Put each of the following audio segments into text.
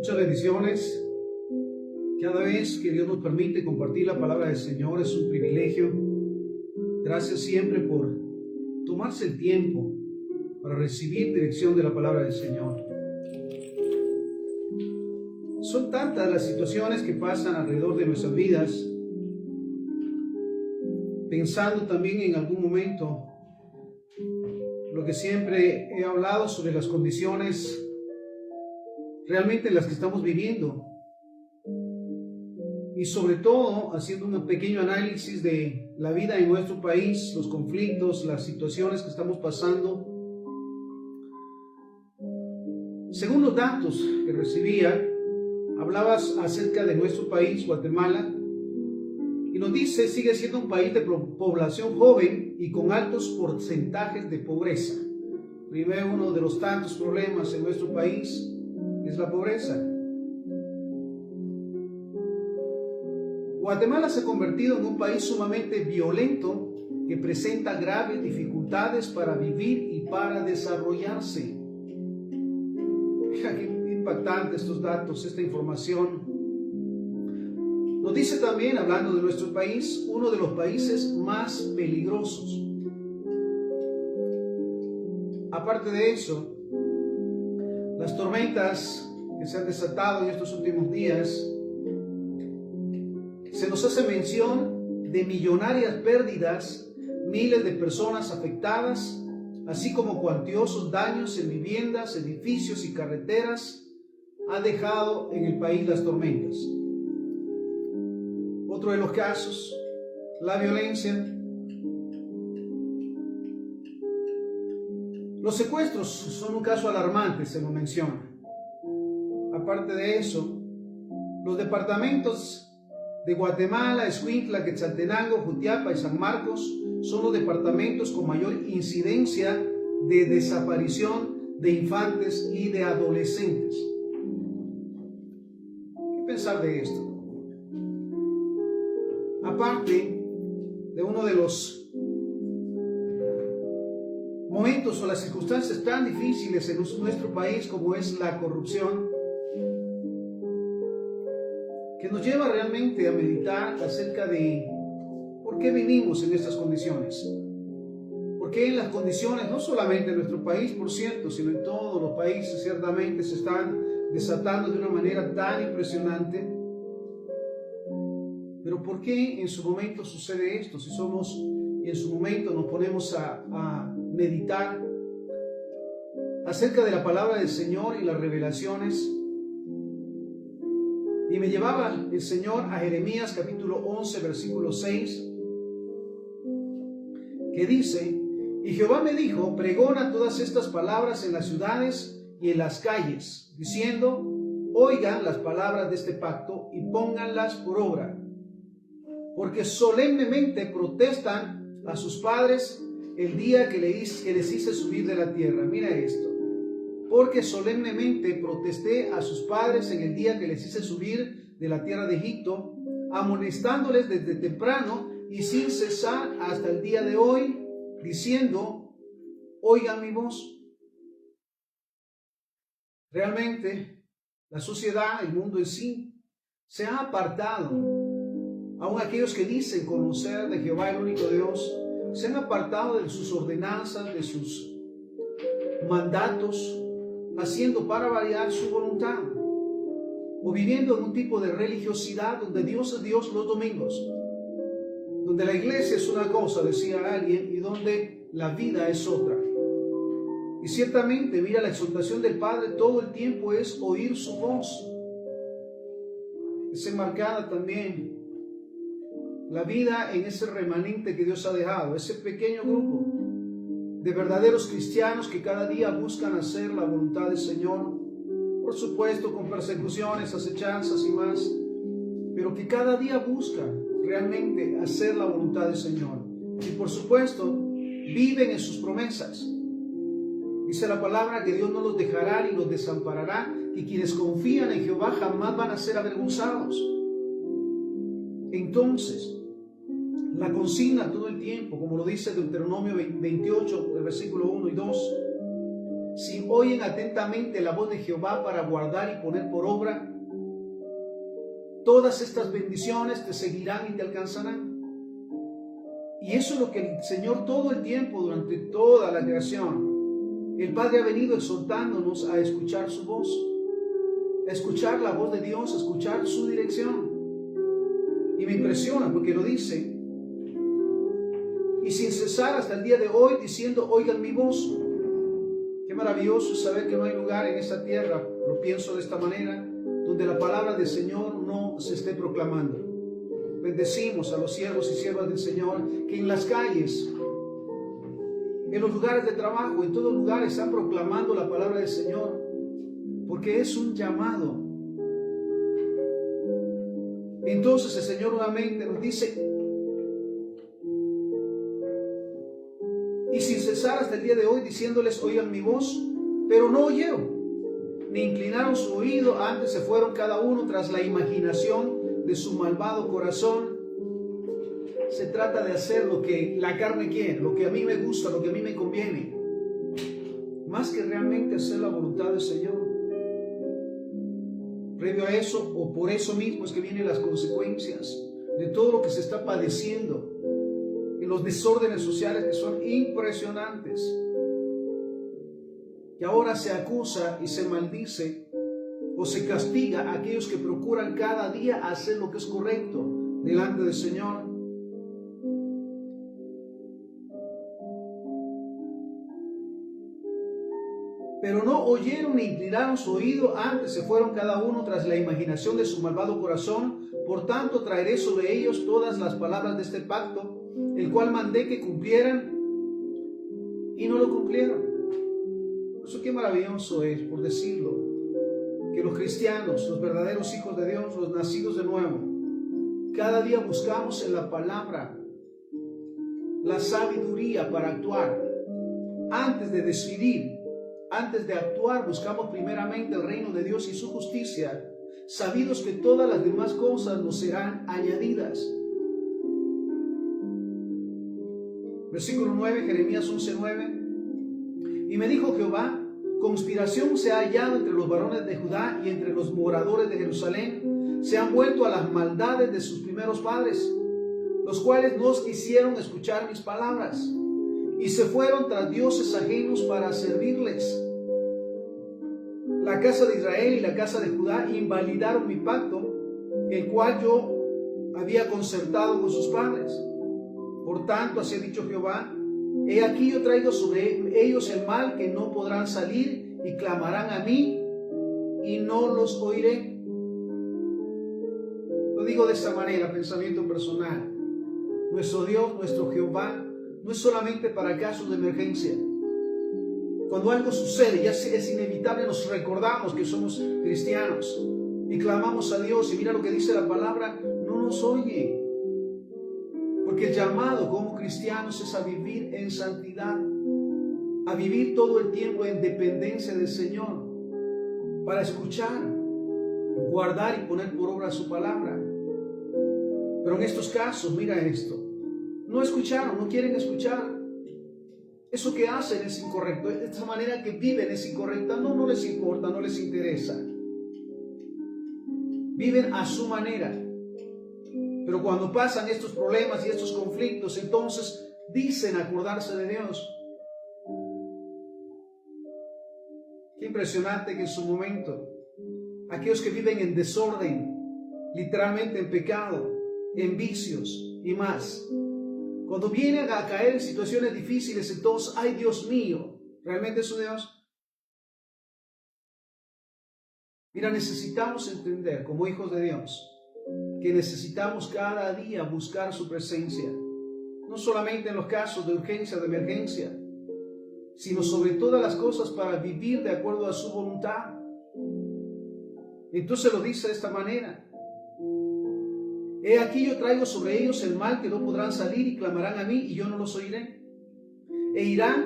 Muchas bendiciones. Cada vez que Dios nos permite compartir la palabra del Señor es un privilegio. Gracias siempre por tomarse el tiempo para recibir dirección de la palabra del Señor. Son tantas las situaciones que pasan alrededor de nuestras vidas, pensando también en algún momento lo que siempre he hablado sobre las condiciones realmente en las que estamos viviendo, y sobre todo haciendo un pequeño análisis de la vida en nuestro país, los conflictos, las situaciones que estamos pasando. Según los datos que recibía, hablabas acerca de nuestro país, Guatemala, y nos dice, sigue siendo un país de población joven y con altos porcentajes de pobreza. Primero, uno de los tantos problemas en nuestro país es la pobreza. Guatemala se ha convertido en un país sumamente violento que presenta graves dificultades para vivir y para desarrollarse. Fija qué impactante estos datos, esta información. Nos dice también, hablando de nuestro país, uno de los países más peligrosos. Aparte de eso, las tormentas que se han desatado en estos últimos días, se nos hace mención de millonarias pérdidas, miles de personas afectadas, así como cuantiosos daños en viviendas, edificios y carreteras ha dejado en el país las tormentas. Otro de los casos, la violencia. Los secuestros son un caso alarmante, se nos menciona. Aparte de eso, los departamentos de Guatemala, Escuintla, Quetzaltenango, Jutiapa y San Marcos son los departamentos con mayor incidencia de desaparición de infantes y de adolescentes. ¿Qué pensar de esto? Aparte de uno de los momentos o las circunstancias tan difíciles en nuestro país como es la corrupción, que nos lleva realmente a meditar acerca de por qué vivimos en estas condiciones. Por qué en las condiciones, no solamente en nuestro país, por cierto, sino en todos los países, ciertamente se están desatando de una manera tan impresionante. Pero ¿por qué en su momento sucede esto? Si somos y en su momento nos ponemos a meditar acerca de la palabra del Señor y las revelaciones. Y me llevaba el Señor a Jeremías capítulo 11, versículo 6, que dice: y Jehová me dijo, pregona todas estas palabras en las ciudades y en las calles, diciendo, oigan las palabras de este pacto y pónganlas por obra, porque solemnemente protestan a sus padres el día que les hice subir de la tierra. Mira esto. Porque solemnemente protesté a sus padres en el día que les hice subir de la tierra de Egipto, amonestándoles desde temprano y sin cesar hasta el día de hoy, diciendo, oigan mi voz. Realmente, la sociedad, el mundo en sí, se ha apartado. Aún aquellos que dicen conocer de Jehová el único Dios, se han apartado de sus ordenanzas, de sus mandatos, haciendo para variar su voluntad, o viviendo en un tipo de religiosidad donde Dios es Dios los domingos, donde la iglesia es una cosa, decía alguien, y donde la vida es otra. Y ciertamente, mira, la exhortación del Padre todo el tiempo es oír su voz. Es enmarcada también la vida en ese remanente que Dios ha dejado, ese pequeño grupo de verdaderos cristianos que cada día buscan hacer la voluntad del Señor, por supuesto con persecuciones, acechanzas y más, pero que cada día buscan realmente hacer la voluntad del Señor. Y por supuesto, viven en sus promesas. Dice la palabra que Dios no los dejará ni los desamparará, y quienes confían en Jehová jamás van a ser avergonzados. Entonces, la consigna todo el tiempo, como lo dice Deuteronomio 28, el versículo 1 y 2, si oyen atentamente la voz de Jehová para guardar y poner por obra, todas estas bendiciones te seguirán y te alcanzarán. Y eso es lo que el Señor todo el tiempo, durante toda la creación, el Padre ha venido exhortándonos a escuchar su voz, a escuchar la voz de Dios, a escuchar su dirección. Y me impresiona porque lo dice, y sin cesar hasta el día de hoy, diciendo, oigan mi voz. Qué maravilloso saber que no hay lugar en esta tierra, lo pienso de esta manera, donde la palabra del Señor no se esté proclamando. Bendecimos a los siervos y siervas del Señor que en las calles, en los lugares de trabajo, en todos lugares están proclamando la palabra del Señor, porque es un llamado. Entonces el Señor nuevamente nos dice, y sin cesar hasta el día de hoy, diciéndoles, oigan mi voz, pero no oyeron, ni inclinaron su oído, antes se fueron cada uno tras la imaginación de su malvado corazón. Se trata de hacer lo que la carne quiere, lo que a mí me gusta, lo que a mí me conviene, más que realmente hacer la voluntad del Señor. Previo a eso, o por eso mismo, es que vienen las consecuencias de todo lo que se está padeciendo en los desórdenes sociales, que son impresionantes. Y ahora se acusa y se maldice o se castiga a aquellos que procuran cada día hacer lo que es correcto delante del Señor. Pero no oyeron ni inclinaron su oído, antes se fueron cada uno tras la imaginación de su malvado corazón. Por tanto traeré sobre ellos todas las palabras de este pacto, el cual mandé que cumplieran, y no lo cumplieron. Eso qué maravilloso es, por decirlo, que los cristianos, los verdaderos hijos de Dios, los nacidos de nuevo, cada día buscamos en la palabra la sabiduría para actuar. Antes de decidir, antes de actuar, buscamos primeramente el reino de Dios y su justicia, sabidos que todas las demás cosas nos serán añadidas. Versículo 9, Jeremías 11:9. Y me dijo Jehová, conspiración se ha hallado entre los varones de Judá y entre los moradores de Jerusalén. Se han vuelto a las maldades de sus primeros padres, los cuales no quisieron escuchar mis palabras, y se fueron tras dioses ajenos para servirles. La casa de Israel y la casa de Judá invalidaron mi pacto, el cual yo había concertado con sus padres. Por tanto, así ha dicho Jehová, he aquí yo traigo sobre ellos el mal, que no podrán salir, y clamarán a mí, y no los oiré. Lo digo de esta manera, pensamiento personal. Nuestro Dios, nuestro Jehová, no es solamente para casos de emergencia. Cuando algo sucede, ya es inevitable, nos recordamos que somos cristianos y clamamos a Dios, y mira lo que dice la palabra, no nos oye. Porque el llamado como cristianos es a vivir en santidad, a vivir todo el tiempo en dependencia del Señor, para escuchar, guardar y poner por obra su palabra. Pero en estos casos, mira esto, no escucharon, no quieren escuchar. Eso que hacen es incorrecto, esa manera que viven es incorrecta, no les importa, no les interesa. Viven a su manera. Pero cuando pasan estos problemas y estos conflictos, entonces dicen acordarse de Dios. Qué impresionante que en su momento, aquellos que viven en desorden, literalmente en pecado, en vicios y más, cuando vienen a caer en situaciones difíciles, entonces, ay Dios mío, ¿realmente es su Dios? Mira, necesitamos entender como hijos de Dios que necesitamos cada día buscar su presencia, no solamente en los casos de urgencia, de emergencia, sino sobre todas las cosas para vivir de acuerdo a su voluntad. Entonces lo dice de esta manera, he aquí yo traigo sobre ellos el mal, que no podrán salir, y clamarán a mí, y yo no los oiré. E irán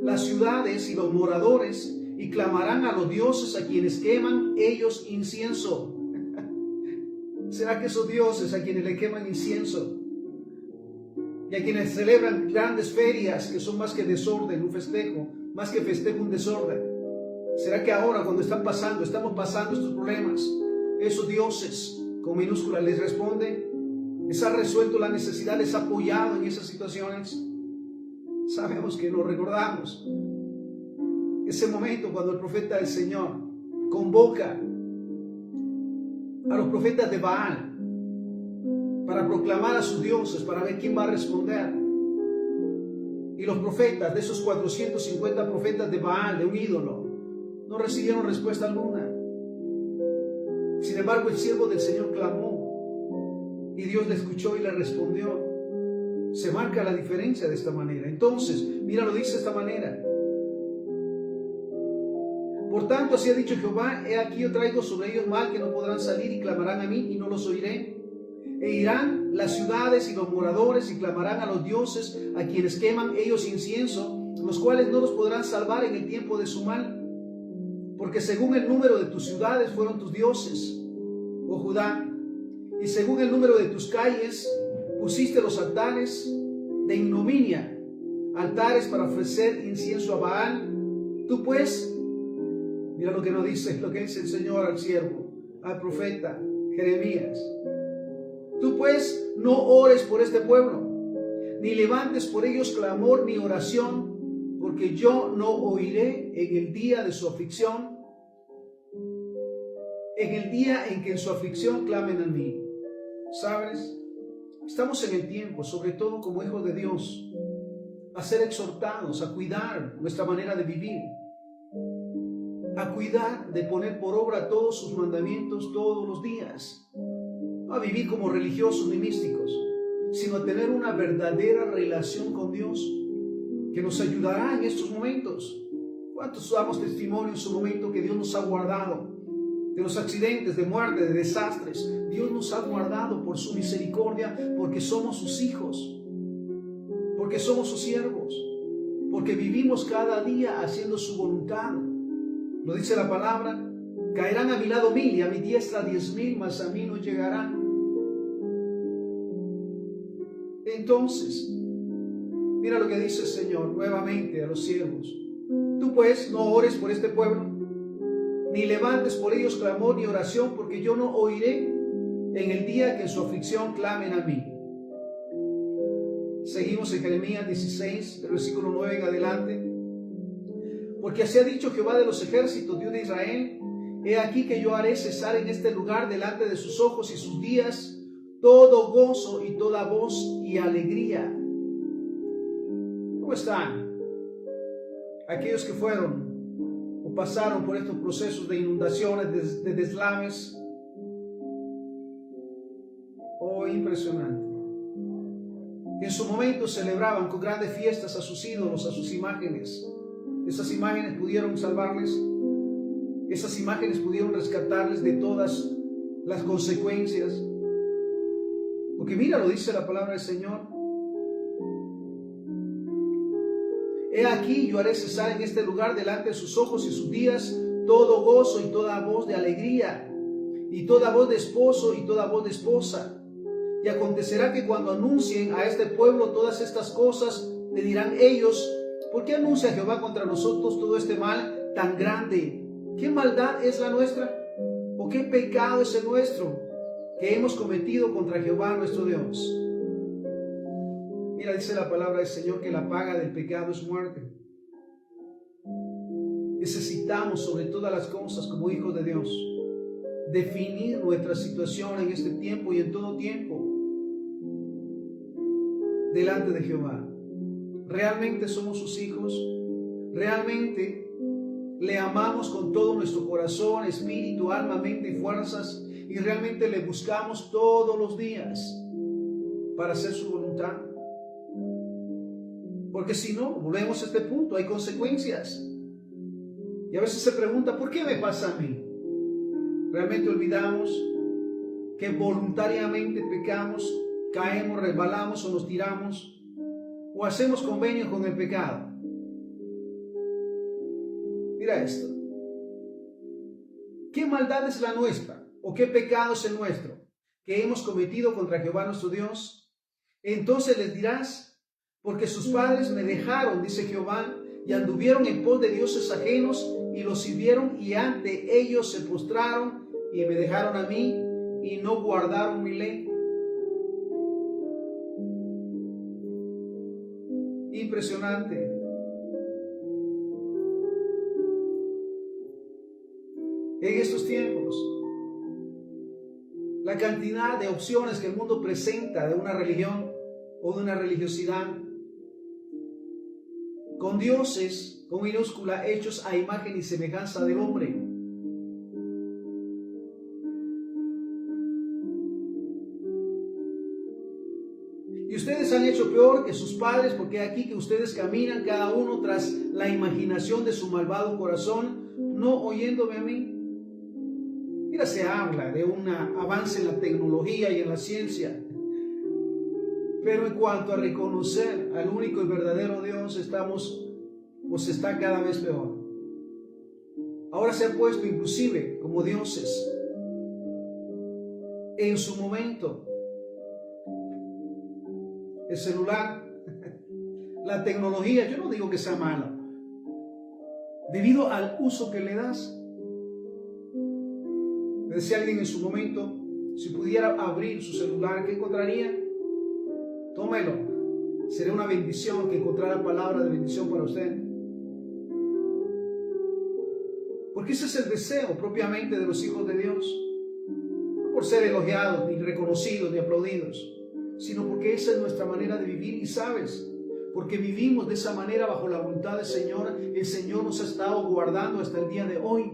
las ciudades y los moradores, y clamarán a los dioses a quienes queman ellos incienso. ¿Será que esos dioses a quienes le queman incienso y a quienes celebran grandes ferias que son más que desorden, un festejo, más que festejo un desorden? ¿Será que ahora cuando estamos pasando estos problemas, esos dioses con minúscula les responde? ¿Les ha resuelto la necesidad? ¿Les ha apoyado en esas situaciones? Sabemos que lo recordamos. Ese momento cuando el profeta del Señor convoca a los profetas de Baal para proclamar a sus dioses, para ver quién va a responder. Y los profetas, de esos 450 profetas de Baal, de un ídolo, no recibieron respuesta alguna. Sin embargo, el siervo del Señor clamó y Dios le escuchó y le respondió. Se marca la diferencia de esta manera. Entonces, mira, lo dice de esta manera. Por tanto, así ha dicho Jehová: he aquí yo traigo sobre ellos mal que no podrán salir, y clamarán a mí y no los oiré. E irán las ciudades y los moradores y clamarán a los dioses a quienes queman ellos incienso, los cuales no los podrán salvar en el tiempo de su mal. Porque según el número de tus ciudades fueron tus dioses, oh Judá, y según el número de tus calles pusiste los altares de ignominia, altares para ofrecer incienso a Baal. Tú pues, mira lo que nos dice, lo que dice el Señor al siervo, al profeta Jeremías. Tú pues no ores por este pueblo, ni levantes por ellos clamor ni oración, porque yo no oiré en el día de su aflicción, en el día en que en su aflicción clamen a mí. ¿Sabes? Estamos en el tiempo, sobre todo como hijos de Dios, a ser exhortados, a cuidar nuestra manera de vivir, a cuidar de poner por obra todos sus mandamientos todos los días. No a vivir como religiosos ni místicos, sino a tener una verdadera relación con Dios que nos ayudará en estos momentos. ¿Cuántos damos testimonio en su momento que Dios nos ha guardado de los accidentes, de muerte, de desastres? Dios nos ha guardado por su misericordia, porque somos sus hijos, porque somos sus siervos, porque vivimos cada día haciendo su voluntad. Lo dice la palabra: caerán a mi lado 1000 y a mi diestra 10,000, mas a mí no llegarán. Entonces, mira lo que dice el Señor nuevamente a los siervos. Tú pues no ores por este pueblo, ni levantes por ellos clamor ni oración, porque yo no oiré en el día que en su aflicción clamen a mí. Seguimos en Jeremías 16, del versículo 9 en adelante. Porque así ha dicho Jehová de los ejércitos, Dios de Israel: he aquí que yo haré cesar en este lugar delante de sus ojos y sus días todo gozo y toda voz y alegría. ¿Cómo están aquellos que fueron o pasaron por estos procesos de inundaciones, de deslaves? Oh, impresionante. Que en su momento celebraban con grandes fiestas a sus ídolos, a sus imágenes. Esas imágenes pudieron salvarles. Esas imágenes pudieron rescatarles de todas las consecuencias. Porque mira, lo dice la palabra del Señor: he aquí yo haré cesar en este lugar delante de sus ojos y sus días todo gozo y toda voz de alegría, y toda voz de esposo y toda voz de esposa. Y acontecerá que cuando anuncien a este pueblo todas estas cosas, le dirán ellos: ¿por qué anuncia Jehová contra nosotros todo este mal tan grande? ¿Qué maldad es la nuestra? ¿O qué pecado es el nuestro que hemos cometido contra Jehová nuestro Dios? Mira, dice la palabra del Señor que la paga del pecado es muerte. Necesitamos, sobre todas las cosas, como hijos de Dios, definir nuestra situación en este tiempo y en todo tiempo delante de Jehová. ¿Realmente somos sus hijos? ¿Realmente le amamos con todo nuestro corazón, espíritu, alma, mente y fuerzas? ¿Y realmente le buscamos todos los días para hacer su voluntad? Porque si no, volvemos a este punto, hay consecuencias. Y a veces se pregunta: ¿por qué me pasa a mí? Realmente olvidamos que voluntariamente pecamos, caemos, resbalamos o nos tiramos, o hacemos convenio con el pecado. Mira esto. ¿Qué maldad es la nuestra? ¿O qué pecado es el nuestro que hemos cometido contra Jehová nuestro Dios? Entonces les dirás: porque sus padres me dejaron, dice Jehová, y anduvieron en pos de dioses ajenos y los sirvieron, y ante ellos se postraron y me dejaron a mí y no guardaron mi ley. Impresionante. En estos tiempos, la cantidad de opciones que el mundo presenta de una religión o de una religiosidad, con dioses, con minúscula, hechos a imagen y semejanza del hombre. Y ustedes han hecho peor que sus padres, porque aquí que ustedes caminan cada uno tras la imaginación de su malvado corazón, no oyéndome a mí. Mira, se habla de un avance en la tecnología y en la ciencia, pero en cuanto a reconocer al único y verdadero Dios, está cada vez peor. Ahora se han puesto inclusive como dioses. En su momento, el celular, la tecnología, yo no digo que sea malo, debido al uso que le das. Me decía alguien en su momento, si pudiera abrir su celular, ¿qué encontraría? Tómelo. Sería una bendición que encontrara palabra de bendición para usted. Porque ese es el deseo propiamente de los hijos de Dios. No por ser elogiados, ni reconocidos, ni aplaudidos, sino porque esa es nuestra manera de vivir. Y sabes, porque vivimos de esa manera bajo la voluntad del Señor, el Señor nos ha estado guardando hasta el día de hoy.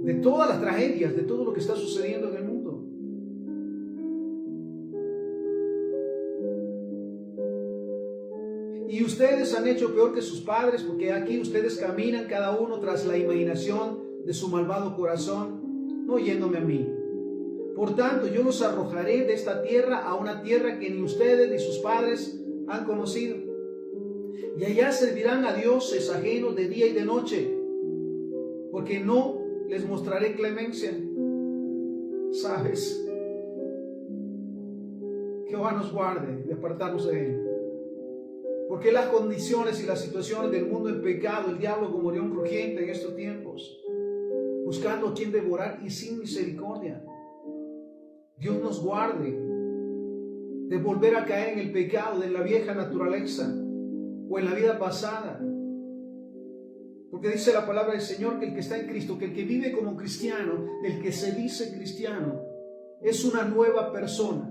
De todas las tragedias, de todo lo que está sucediendo en el mundo. Y ustedes han hecho peor que sus padres, porque aquí ustedes caminan cada uno tras la imaginación de su malvado corazón, no oyéndome a mí. Por tanto, yo los arrojaré de esta tierra a una tierra que ni ustedes ni sus padres han conocido. Y allá servirán a dioses ajenos de día y de noche, porque no les mostraré clemencia. ¿Sabes? Jehová nos guarde de apartarnos de Él. Porque las condiciones y las situaciones del mundo en pecado, el diablo como león rugiente en estos tiempos, buscando a quien devorar y sin misericordia. Dios nos guarde de volver a caer en el pecado de la vieja naturaleza o en la vida pasada. Porque dice la palabra del Señor que el que está en Cristo, que el que vive como cristiano, el que se dice cristiano, es una nueva persona.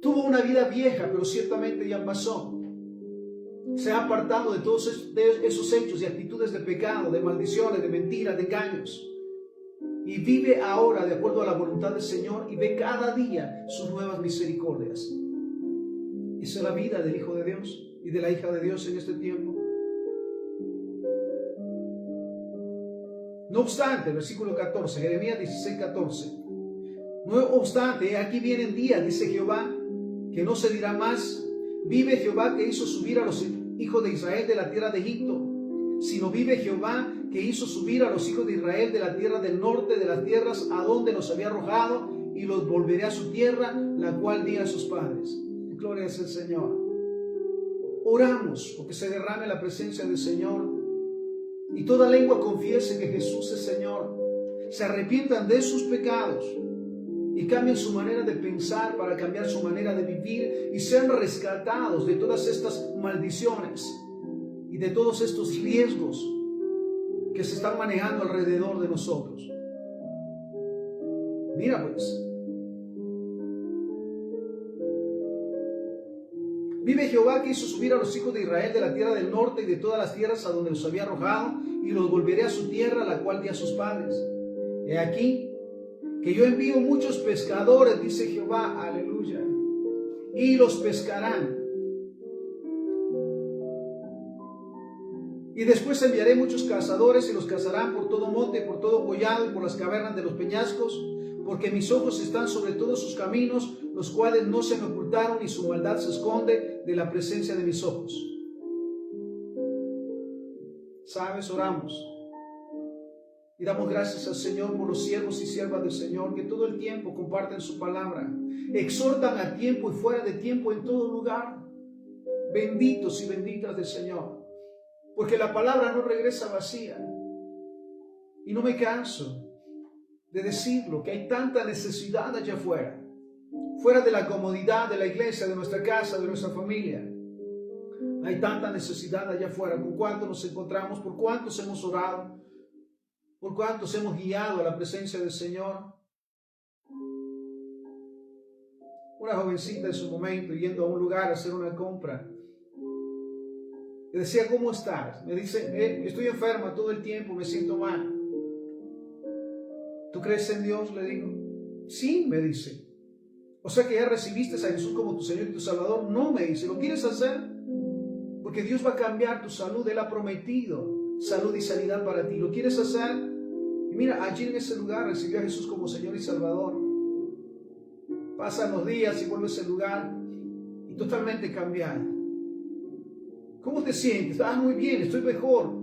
Tuvo una vida vieja, pero ciertamente ya pasó. Se ha apartado de todos esos hechos y actitudes de pecado, de maldiciones, de mentiras, de engaños. Y vive ahora de acuerdo a la voluntad del Señor y ve cada día sus nuevas misericordias. Esa es la vida del Hijo de Dios y de la hija de Dios en este tiempo. No obstante, versículo 14, Jeremías 16:14. No obstante, aquí vienen días, dice Jehová, que no se dirá más, vive Jehová que hizo subir a los hijos de Israel de la tierra de Egipto, sino vive Jehová que hizo subir a los hijos de Israel de la tierra del norte, de las tierras a donde los había arrojado, y los volveré a su tierra, la cual di a sus padres. Gloria es el Señor. Oramos porque se derrame la presencia del Señor y toda lengua confiese que Jesús es Señor. Se arrepientan de sus pecados y cambien su manera de pensar para cambiar su manera de vivir y sean rescatados de todas estas maldiciones y de todos estos riesgos que se están manejando alrededor de nosotros. Mira pues, vive Jehová que hizo subir a los hijos de Israel de la tierra del norte y de todas las tierras a donde los había arrojado, y los volveré a su tierra, la cual di a sus padres. He aquí que yo envío muchos pescadores, dice Jehová, aleluya, y los pescarán. Y después enviaré muchos cazadores y los cazarán por todo monte, por todo collado y por las cavernas de los peñascos, porque mis ojos están sobre todos sus caminos, los cuales no se me ocultaron, y su maldad se esconde de la presencia de mis ojos. ¿Sabes? Oramos y damos gracias al Señor por los siervos y siervas del Señor que todo el tiempo comparten su palabra, exhortan a tiempo y fuera de tiempo en todo lugar. benditos y benditas del Señor, porque la palabra no regresa vacía. Y no me canso de decirlo, que hay tanta necesidad allá afuera, fuera de la comodidad de la iglesia, de nuestra casa, de nuestra familia. Hay tanta necesidad allá afuera. ¿Por cuánto nos encontramos? ¿Por cuántos hemos orado? ¿Por cuántos hemos guiado a la presencia del Señor? Una jovencita en su momento, yendo a un lugar a hacer una compra, le decía, ¿cómo estás? Me dice, estoy enferma todo el tiempo, me siento mal. ¿Tú crees en Dios? Le digo. Sí, me dice. O sea que ya recibiste a Jesús como tu Señor y tu Salvador. No, me dice. ¿Lo quieres hacer? Porque Dios va a cambiar tu salud. Él ha prometido salud y sanidad para ti. ¿Lo quieres hacer? Y mira, allí en ese lugar recibió a Jesús como Señor y Salvador. Pasan los días y vuelve a ese lugar y totalmente cambiado. ¿Cómo te sientes? Ah, muy bien, estoy mejor.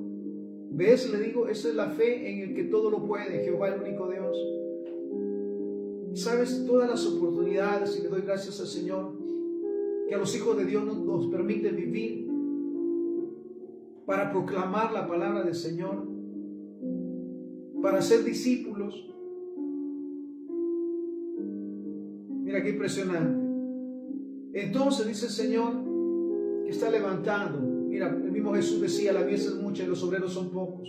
¿Ves? Le digo, esa es la fe en el que todo lo puede, Jehová el único Dios. ¿Sabes? Todas las oportunidades, y le doy gracias al Señor, que a los hijos de Dios nos permite vivir para proclamar la palabra del Señor, para ser discípulos. Mira qué impresionante. Entonces dice el Señor que está levantando. Mira, el mismo Jesús decía, la mies es mucha y los obreros son pocos.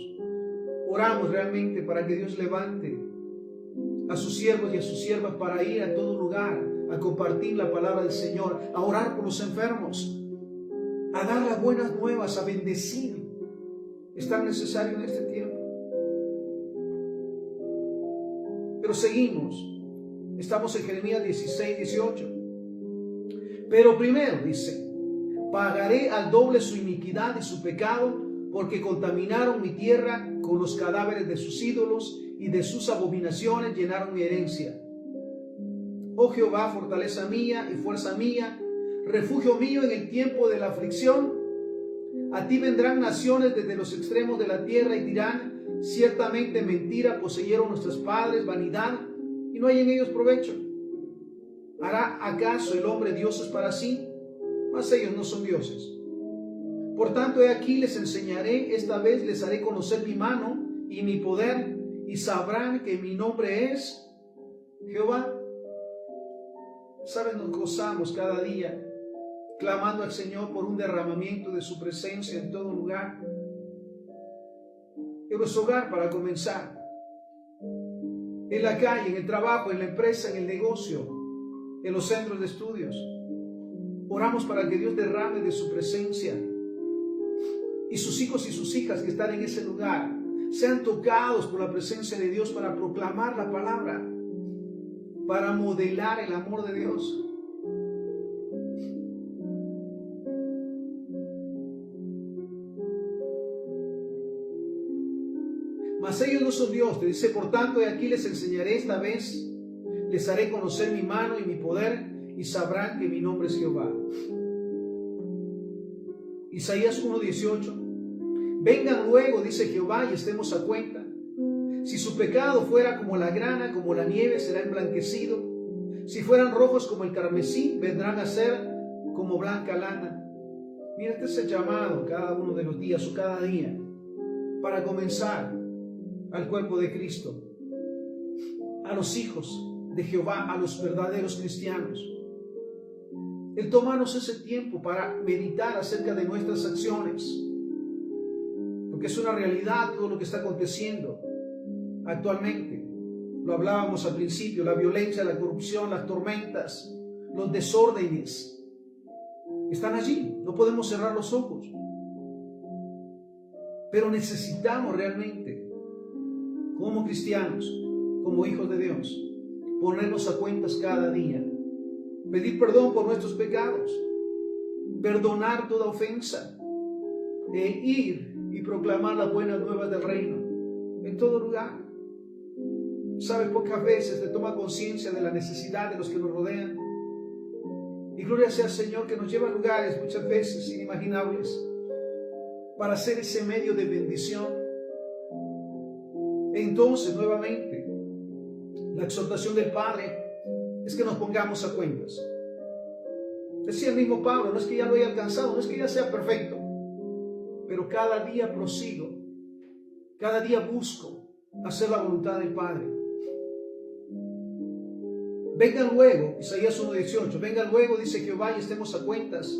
Oramos realmente para que Dios levante a sus siervos y a sus siervas para ir a todo lugar, a compartir la palabra del Señor, a orar por los enfermos, a dar las buenas nuevas, a bendecir. Es tan necesario en este tiempo. Pero seguimos. Estamos en Jeremías 16, 18. Pero primero dice, pagaré al doble su iniquidad y su pecado, porque contaminaron mi tierra con los cadáveres de sus ídolos y de sus abominaciones llenaron mi herencia. Oh Jehová, fortaleza mía y fuerza mía, refugio mío en el tiempo de la aflicción. A ti vendrán naciones desde los extremos de la tierra y dirán, ciertamente mentira poseyeron nuestros padres, vanidad, y no hay en ellos provecho. ¿Hará acaso el hombre dioses para sí? Mas ellos no son dioses. Por tanto, he aquí les enseñaré, esta vez les haré conocer mi mano y mi poder, y sabrán que mi nombre es Jehová. ¿Sabes? Nos gozamos cada día, clamando al Señor por un derramamiento de su presencia en todo lugar. En nuestro hogar, para comenzar, en la calle, en el trabajo, en la empresa, en el negocio, en los centros de estudios. Oramos para que Dios derrame de su presencia y sus hijos y sus hijas que están en ese lugar sean tocados por la presencia de Dios para proclamar la palabra, para modelar el amor de Dios. Mas ellos no son Dios. Te dice, por tanto, de aquí les enseñaré esta vez, les haré conocer mi mano y mi poder, y sabrán que mi nombre es Jehová. Isaías 1:18. Vengan luego, dice Jehová, y estemos a cuenta. Si su pecado fuera como la grana, como la nieve, será emblanquecido. Si fueran rojos como el carmesí, vendrán a ser como blanca lana. Mira, este es el llamado cada uno de los días o cada día para comenzar al cuerpo de Cristo, a los hijos de Jehová, a los verdaderos cristianos. El tomarnos ese tiempo para meditar acerca de nuestras acciones, porque es una realidad todo lo que está aconteciendo actualmente. Lo hablábamos al principio, la violencia, la corrupción, las tormentas, los desórdenes están allí, no podemos cerrar los ojos, pero necesitamos realmente, como cristianos, como hijos de Dios, ponernos a cuentas cada día, pedir perdón por nuestros pecados, perdonar toda ofensa, e ir y proclamar las buenas nuevas del reino en todo lugar. Sabes, pocas veces te toma conciencia de la necesidad de los que nos rodean. Y gloria sea al Señor que nos lleva a lugares muchas veces inimaginables para hacer ese medio de bendición. Entonces, nuevamente, la exhortación del Padre es que nos pongamos a cuentas. Decía el mismo Pablo, no es que ya lo haya alcanzado, no es que ya sea perfecto, pero cada día prosigo, cada día busco hacer la voluntad del Padre. Vengan luego, Isaías 1:18, vengan luego, dice Jehová, y estemos a cuentas.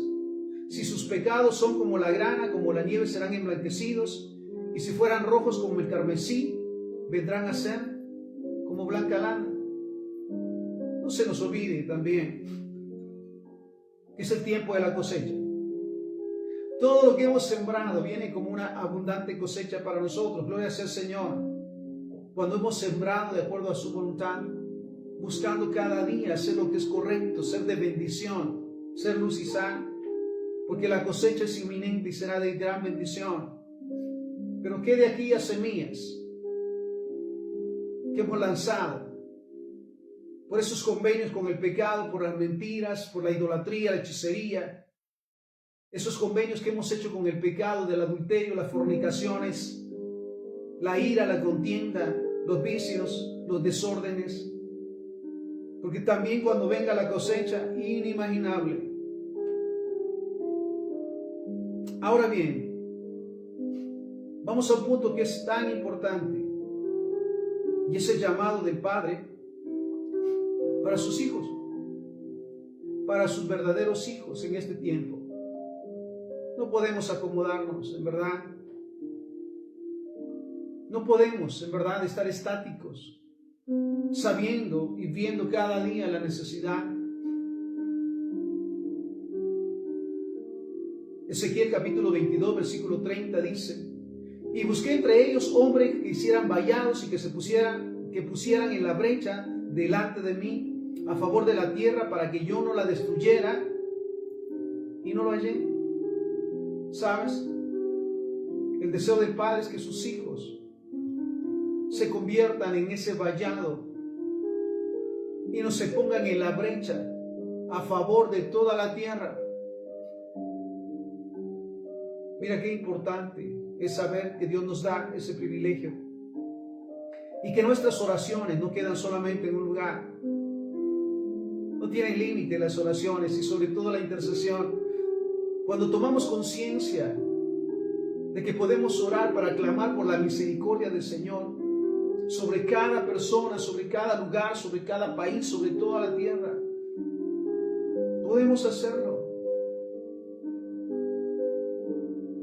Si sus pecados son como la grana, como la nieve, serán emblanquecidos, y si fueran rojos como el carmesí, vendrán a ser como blanca lana. No se nos olvide también que es el tiempo de la cosecha. Todo lo que hemos sembrado viene como una abundante cosecha para nosotros. Gloria sea al Señor. Cuando hemos sembrado de acuerdo a su voluntad, buscando cada día hacer lo que es correcto, ser de bendición, ser luz y sal, porque la cosecha es inminente y será de gran bendición. Pero ¿qué de aquellas semillas que hemos lanzado por esos convenios con el pecado, por las mentiras, por la idolatría, la hechicería, esos convenios que hemos hecho con el pecado del adulterio, las fornicaciones, la ira, la contienda, los vicios, los desórdenes? Porque también cuando venga la cosecha, inimaginable. Ahora bien, vamos a un punto que es tan importante, y es el llamado del Padre para sus hijos, para sus verdaderos hijos en este tiempo. No podemos acomodarnos, en verdad. No podemos, en verdad, estar estáticos, sabiendo y viendo cada día la necesidad. Ezequiel capítulo 22, versículo 30 dice: y busqué entre ellos hombres que hicieran vallados y que pusieran en la brecha delante de mí a favor de la tierra para que yo no la destruyera, y no lo hallé. ¿Sabes? El deseo del Padre es que sus hijos se conviertan en ese vallado y no se pongan en la brecha a favor de toda la tierra. Mira qué importante es saber que Dios nos da ese privilegio y que nuestras oraciones no quedan solamente en un lugar. No tienen límite las oraciones y sobre todo la intercesión. Cuando tomamos conciencia de que podemos orar para clamar por la misericordia del Señor sobre cada persona, sobre cada lugar, sobre cada país, sobre toda la tierra, podemos hacerlo.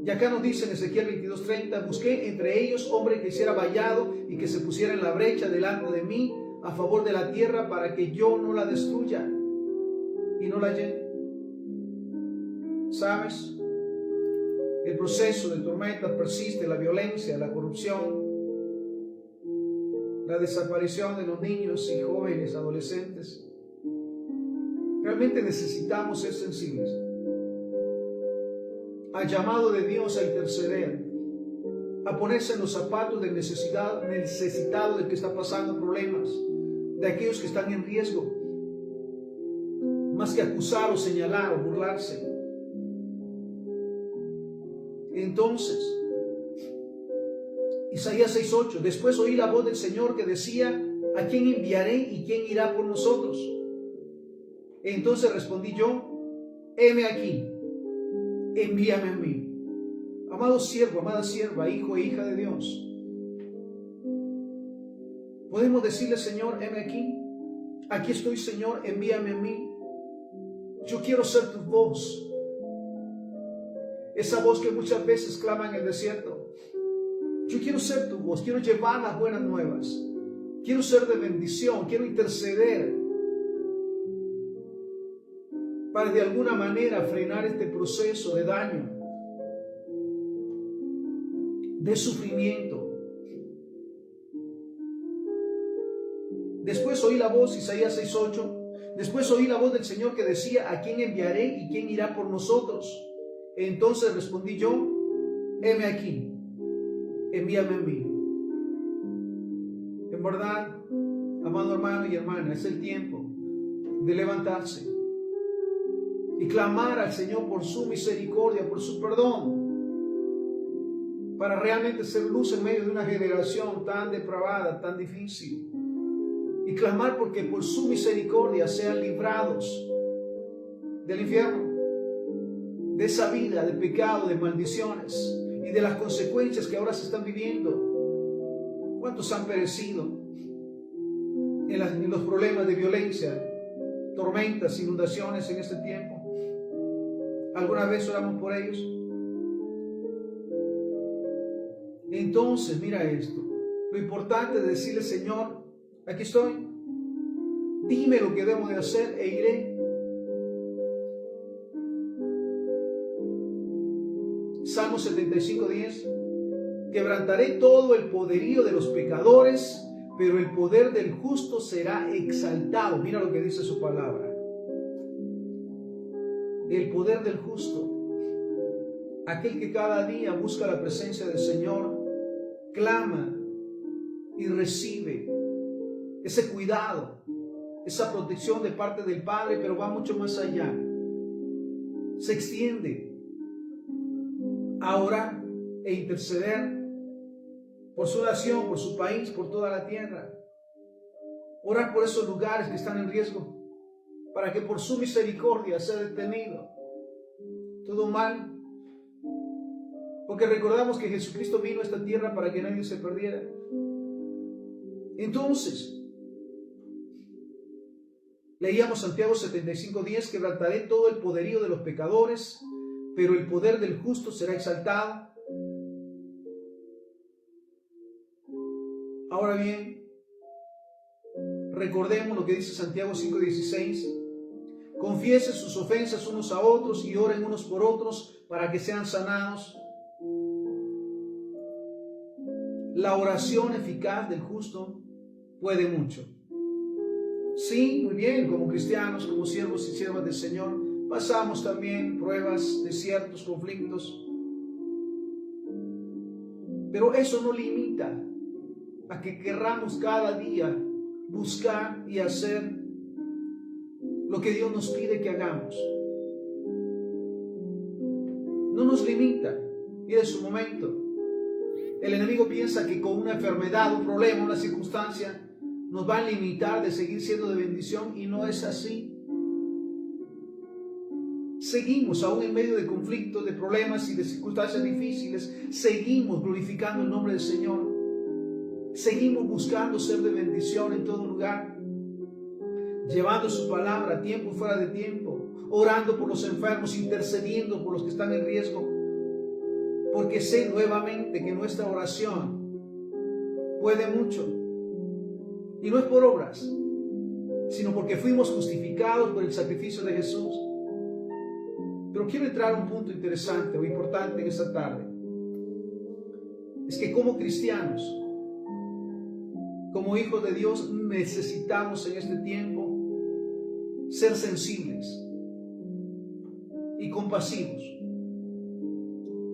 Y acá nos dice en Ezequiel 22:30: busqué entre ellos hombre que hiciera vallado y que se pusiera en la brecha delante de mí a favor de la tierra para que yo no la destruya, y no la hallé. ¿Sabes? El proceso de tormenta persiste, la violencia, la corrupción, la desaparición de los niños y jóvenes, adolescentes. Realmente necesitamos ser sensibles al llamado de Dios a interceder, a ponerse en los zapatos del necesitado, del que está pasando problemas, de aquellos que están en riesgo, más que acusar o señalar o burlarse. Entonces, Isaías 6:8: después oí la voz del Señor que decía: ¿a quién enviaré y quién irá por nosotros? Entonces respondí yo: heme aquí, envíame a mí. Amado siervo, amada sierva, hijo e hija de Dios, podemos decirle: Señor, heme aquí, aquí estoy, Señor, envíame a mí. Yo quiero ser tu voz, esa voz que muchas veces clama en el desierto. Yo quiero ser tu voz, quiero llevar las buenas nuevas, quiero ser de bendición, quiero interceder para de alguna manera frenar este proceso de daño, de sufrimiento. Después oí la voz, Isaías 6:8, después oí la voz del Señor que decía: ¿a quién enviaré y quién irá por nosotros? Entonces respondí yo: heme aquí, envíame a mí. En verdad, amado hermano y hermana, es el tiempo de levantarse y clamar al Señor por su misericordia, por su perdón, para realmente ser luz en medio de una generación tan depravada, tan difícil, y clamar porque por su misericordia sean librados del infierno, de esa vida de pecado, de maldiciones y de las consecuencias que ahora se están viviendo. ¿Cuántos han perecido en los problemas de violencia, tormentas, inundaciones en este tiempo? ¿Alguna vez oramos por ellos? Entonces, mira esto. Lo importante es decirle, Señor, aquí estoy. Dime lo que debo de hacer e iré. Salmo 75:10. Quebrantaré todo el poderío de los pecadores, pero el poder del justo será exaltado. Mira lo que dice su palabra. El poder del justo, aquel que cada día busca la presencia del Señor, clama y recibe ese cuidado, esa protección de parte del Padre, pero va mucho más allá. Se extiende a orar e interceder por su nación, por su país, por toda la tierra. Orar por esos lugares que están en riesgo, para que por su misericordia sea detenido todo mal. Porque recordamos que Jesucristo vino a esta tierra para que nadie se perdiera. Entonces, leíamos Santiago 75:10, quebrantaré todo el poderío de los pecadores, pero el poder del justo será exaltado. Ahora bien, recordemos lo que dice Santiago 5:16. Confiesen sus ofensas unos a otros y oren unos por otros para que sean sanados. La oración eficaz del justo puede mucho. Sí, muy bien, como cristianos, como siervos y siervas del Señor, pasamos también pruebas, desiertos, conflictos. Pero eso no limita a que querramos cada día buscar y hacer lo que Dios nos pide que hagamos. No nos limita. Mire su momento. El enemigo piensa que con una enfermedad, un problema, una circunstancia, nos va a limitar de seguir siendo de bendición, y no es así. Seguimos aún en medio de conflictos, de problemas y de circunstancias difíciles. Seguimos glorificando el nombre del Señor. Seguimos buscando ser de bendición en todo lugar, llevando su palabra a tiempo y fuera de tiempo, orando por los enfermos, intercediendo por los que están en riesgo, porque sé nuevamente que nuestra oración puede mucho, y no es por obras, sino porque fuimos justificados por el sacrificio de Jesús. Pero quiero entrar a un punto interesante o importante en esta tarde. Es que como cristianos, como hijos de Dios, necesitamos en este tiempo ser sensibles y compasivos.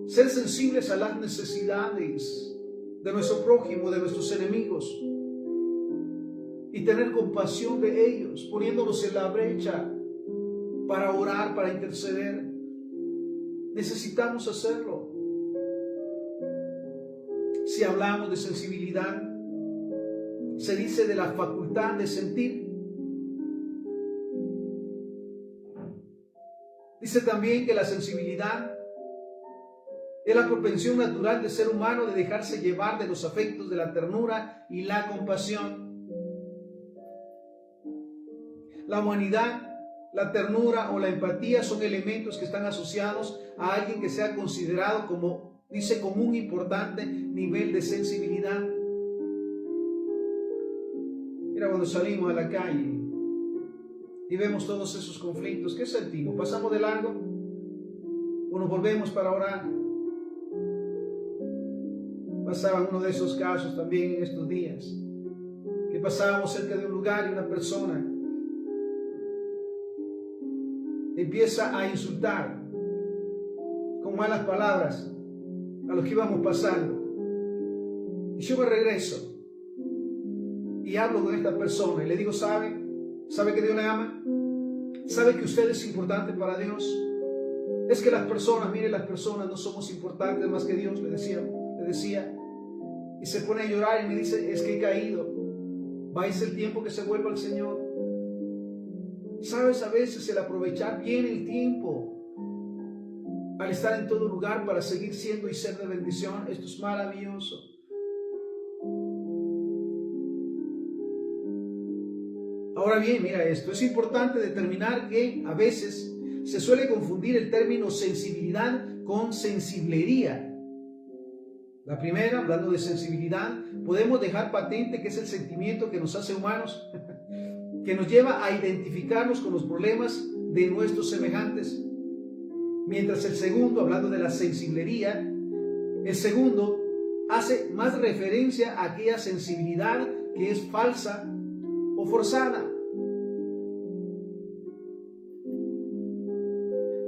Ser sensibles a las necesidades de nuestro prójimo, de nuestros enemigos, y tener compasión de ellos, poniéndolos en la brecha para orar, para interceder. Necesitamos hacerlo. Si hablamos de sensibilidad, se dice de la facultad de sentir. Dice también que la sensibilidad es la propensión natural del ser humano de dejarse llevar de los afectos de la ternura y la compasión. La humanidad, la ternura o la empatía son elementos que están asociados a alguien que sea considerado como, dice, como un importante nivel de sensibilidad. Mira, cuando salimos a la calle y vemos todos esos conflictos, ¿qué sentimos? ¿Pasamos de largo o nos volvemos para orar? Pasaba uno de esos casos también en estos días, que pasábamos cerca de un lugar y una persona empieza a insultar con malas palabras a los que íbamos pasando. Y yo me regreso y hablo con esta persona y le digo, ¿sabe que Dios le ama? ¿Sabe que usted es importante para Dios? Es que las personas, mire, las personas no somos importantes más que Dios, le decía. Y se pone a llorar y me dice, es que he caído. Va a ser el tiempo que se vuelva al Señor. Sabes, a veces el aprovechar bien el tiempo, al estar en todo lugar para seguir siendo y ser de bendición, esto es maravilloso. Ahora bien, mira esto, es importante determinar que a veces se suele confundir el término sensibilidad con sensiblería. La primera, hablando de sensibilidad, podemos dejar patente que es el sentimiento que nos hace humanos, que nos lleva a identificarnos con los problemas de nuestros semejantes. Mientras el segundo, hablando de la sensiblería, el segundo hace más referencia a aquella sensibilidad que es falsa o forzada.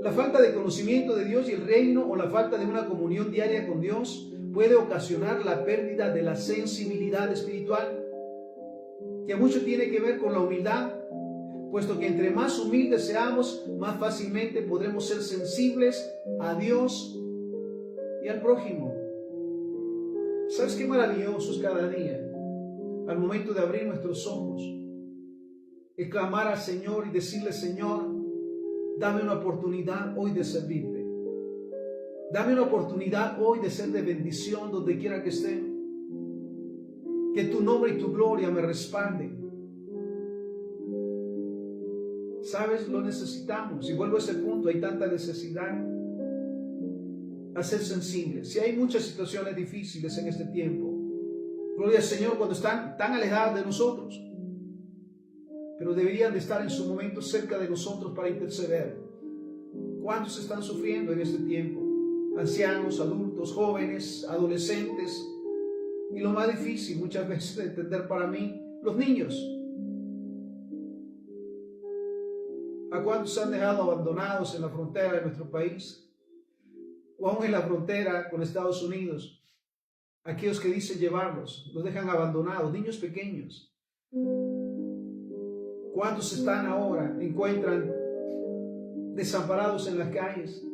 La falta de conocimiento de Dios y el reino o la falta de una comunión diaria con Dios puede ocasionar la pérdida de la sensibilidad espiritual, que mucho tiene que ver con la humildad, puesto que entre más humildes seamos, más fácilmente podremos ser sensibles a Dios y al prójimo. ¿Sabes qué maravilloso es cada día? Al momento de abrir nuestros ojos, el clamar al Señor y decirle: Señor, dame una oportunidad hoy de servirte. Dame una oportunidad hoy de ser de bendición donde quiera que esté. Que tu nombre y tu gloria me respalden. ¿Sabes? Lo necesitamos. Y vuelvo a ese punto, hay tanta necesidad a ser sensibles. Si hay muchas situaciones difíciles en este tiempo, gloria al Señor, cuando están tan alejadas de nosotros, pero deberían de estar en su momento cerca de nosotros para interceder. ¿Cuántos están sufriendo en este tiempo? Ancianos, adultos, jóvenes, adolescentes, y lo más difícil muchas veces de entender para mí, los niños. ¿A cuántos se han dejado abandonados en la frontera de nuestro país? O aún en la frontera con Estados Unidos. Aquellos que dicen llevarlos, los dejan abandonados, niños pequeños. ¿Cuántos están ahora, encuentran desamparados en las calles?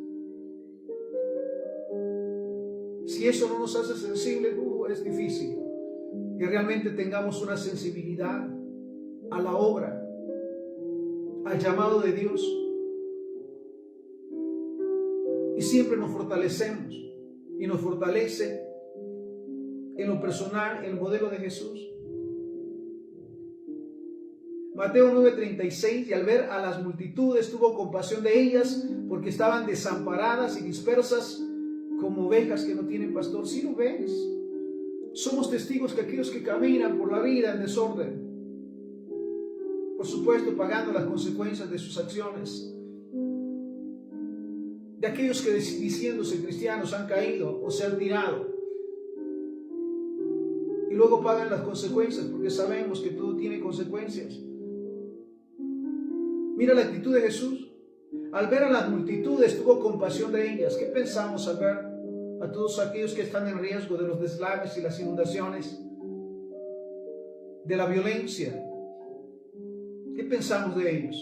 Si eso no nos hace sensibles, es difícil que realmente tengamos una sensibilidad a la obra, al llamado de Dios. Y siempre nos fortalecemos, y nos fortalece en lo personal el modelo de Jesús. Mateo 9:36, y al ver a las multitudes tuvo compasión de ellas, porque estaban desamparadas y dispersas como ovejas que no tienen pastor. ¿Sí lo ves? Somos testigos que aquellos que caminan por la vida en desorden, por supuesto pagando las consecuencias de sus acciones, de aquellos que diciéndose cristianos han caído o se han tirado, y luego pagan las consecuencias, porque sabemos que todo tiene consecuencias. Mira la actitud de Jesús. Al ver a las multitudes tuvo compasión de ellas. ¿Qué pensamos al ver a todos aquellos que están en riesgo de los deslaves y las inundaciones, de la violencia? ¿Qué pensamos de ellos?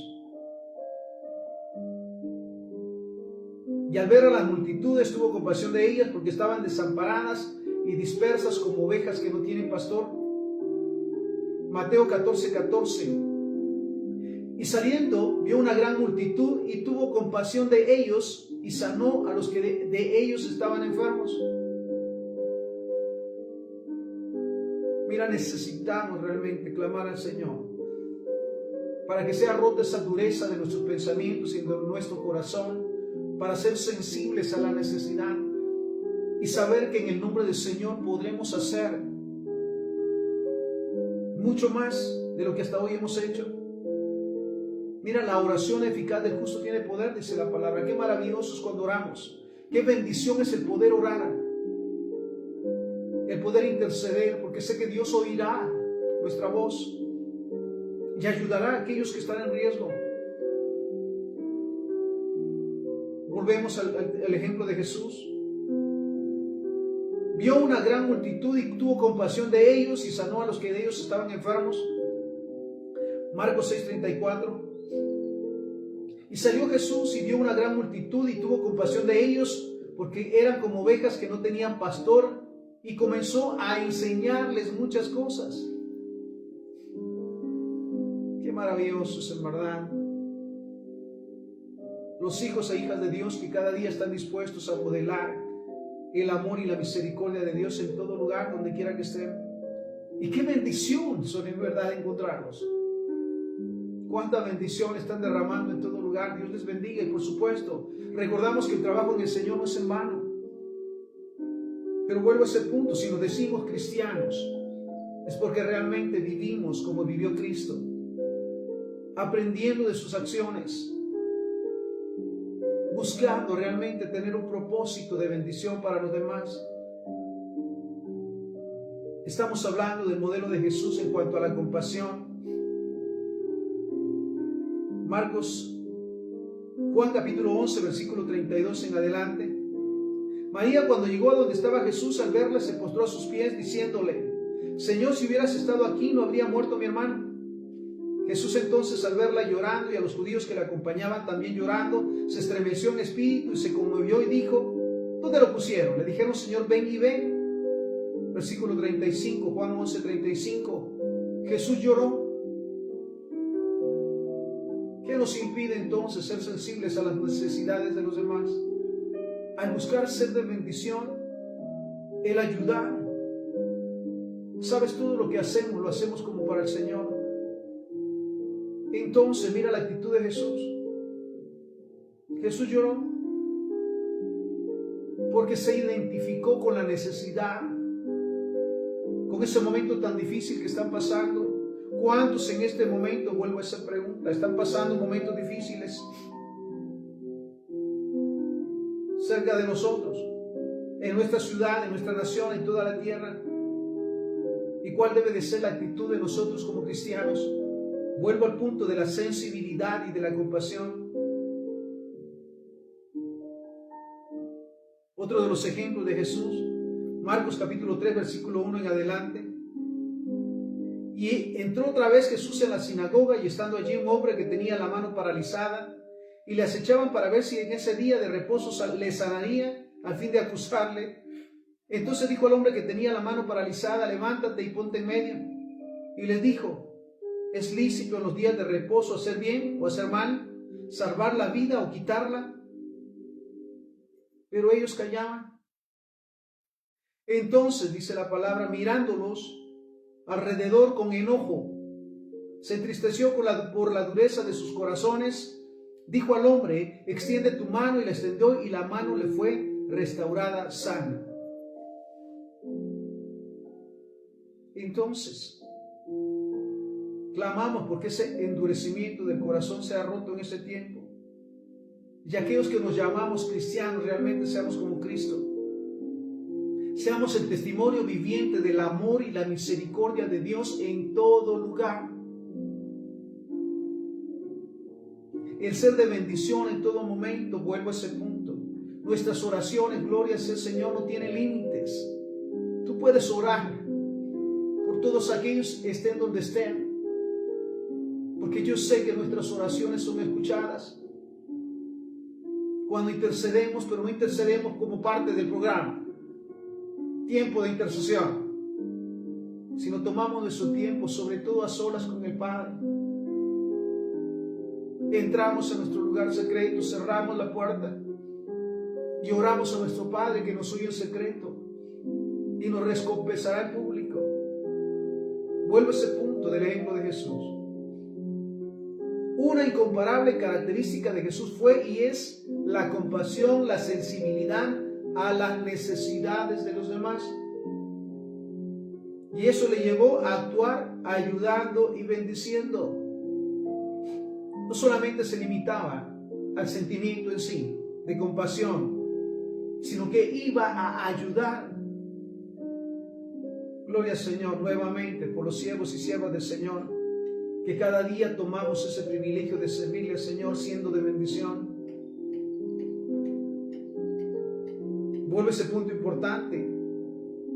Y al ver a las multitudes tuvo compasión de ellas, porque estaban desamparadas y dispersas como ovejas que no tienen pastor. Mateo 14:14. Y saliendo vio una gran multitud y tuvo compasión de ellos y sanó a los que de ellos estaban enfermos. Mira, necesitamos realmente clamar al Señor para que sea rota esa dureza de nuestros pensamientos y de nuestro corazón, para ser sensibles a la necesidad y saber que en el nombre del Señor podremos hacer mucho más de lo que hasta hoy hemos hecho. Mira, la oración eficaz del justo tiene poder, dice la palabra. Qué maravilloso es cuando oramos. Qué bendición es el poder orar, el poder interceder, porque sé que Dios oirá nuestra voz y ayudará a aquellos que están en riesgo. Volvemos al ejemplo de Jesús. Vio una gran multitud y tuvo compasión de ellos y sanó a los que de ellos estaban enfermos. Marcos 6:34. Y salió Jesús y vio una gran multitud y tuvo compasión de ellos, porque eran como ovejas que no tenían pastor, y comenzó a enseñarles muchas cosas. Qué maravilloso es, en verdad, los hijos e hijas de Dios que cada día están dispuestos a modelar el amor y la misericordia de Dios en todo lugar, donde quiera que estén. Y qué bendición son en verdad encontrarlos. Cuánta bendición están derramando en todo lugar. Dios les bendiga. Y por supuesto, recordamos que el trabajo en el Señor no es en vano. Pero vuelvo a ese punto, si nos decimos cristianos, es porque realmente vivimos como vivió Cristo, aprendiendo de sus acciones, buscando realmente tener un propósito de bendición para los demás. Estamos hablando del modelo de Jesús en cuanto a la compasión. Juan capítulo 11, versículo 32 en adelante. María, cuando llegó a donde estaba Jesús, al verle se postró a sus pies diciéndole: Señor, si hubieras estado aquí, no habría muerto mi hermano. Jesús entonces, al verla llorando y a los judíos que la acompañaban también llorando, se estremeció en espíritu y se conmovió y dijo: ¿Dónde lo pusieron? Le dijeron: Señor, ven y ve. Versículo 35, Juan 11, 35. Jesús lloró. ¿Qué nos impide entonces ser sensibles a las necesidades de los demás? Al buscar ser de bendición, el ayudar. Sabes, todo lo que hacemos, lo hacemos como para el Señor. Entonces, mira la actitud de Jesús. Jesús lloró porque se identificó con la necesidad, con ese momento tan difícil que están pasando. ¿Cuántos en este momento, vuelvo a esa pregunta, están pasando momentos difíciles cerca de nosotros, en nuestra ciudad, en nuestra nación, en toda la tierra? ¿Y cuál debe de ser la actitud de nosotros como cristianos? Vuelvo al punto de la sensibilidad y de la compasión. Otro de los ejemplos de Jesús, Marcos capítulo 3, versículo 1 en adelante. Y entró otra vez Jesús en la sinagoga, y estando allí un hombre que tenía la mano paralizada, y le acechaban para ver si en ese día de reposo le sanaría, al fin de acusarle. Entonces dijo al hombre que tenía la mano paralizada: levántate y ponte en medio. Y les dijo: ¿es lícito en los días de reposo hacer bien o hacer mal, salvar la vida o quitarla? Pero ellos callaban. Entonces, dice la palabra, mirándolos alrededor con enojo, se entristeció por la dureza de sus corazones. Dijo al hombre: extiende tu mano, y la extendió, y la mano le fue restaurada sana. Entonces, clamamos porque ese endurecimiento del corazón se ha roto en ese tiempo. Y aquellos que nos llamamos cristianos realmente seamos como Cristo. Seamos el testimonio viviente del amor y la misericordia de Dios en todo lugar. El ser de bendición en todo momento. Vuelvo a ese punto. Nuestras oraciones, gloria sea el Señor, no tienen límites. Tú puedes orar por todos aquellos que estén donde estén, porque yo sé que nuestras oraciones son escuchadas cuando intercedemos, pero no intercedemos como parte del programa, tiempo de intercesión, sino tomamos nuestro tiempo, sobre todo a solas con el Padre. Entramos a nuestro lugar secreto, cerramos la puerta y oramos a nuestro Padre que nos oye en secreto y nos recompensará en público. Vuelvo a ese punto del ejemplo de Jesús. Una incomparable característica de Jesús fue y es la compasión, la sensibilidad a las necesidades de los demás. Y eso le llevó a actuar ayudando y bendiciendo. No solamente se limitaba al sentimiento en sí de compasión, sino que iba a ayudar. Gloria al Señor nuevamente por los siervos y siervas del Señor, que cada día tomamos ese privilegio de servirle al Señor siendo de bendición. Vuelve a ese punto importante.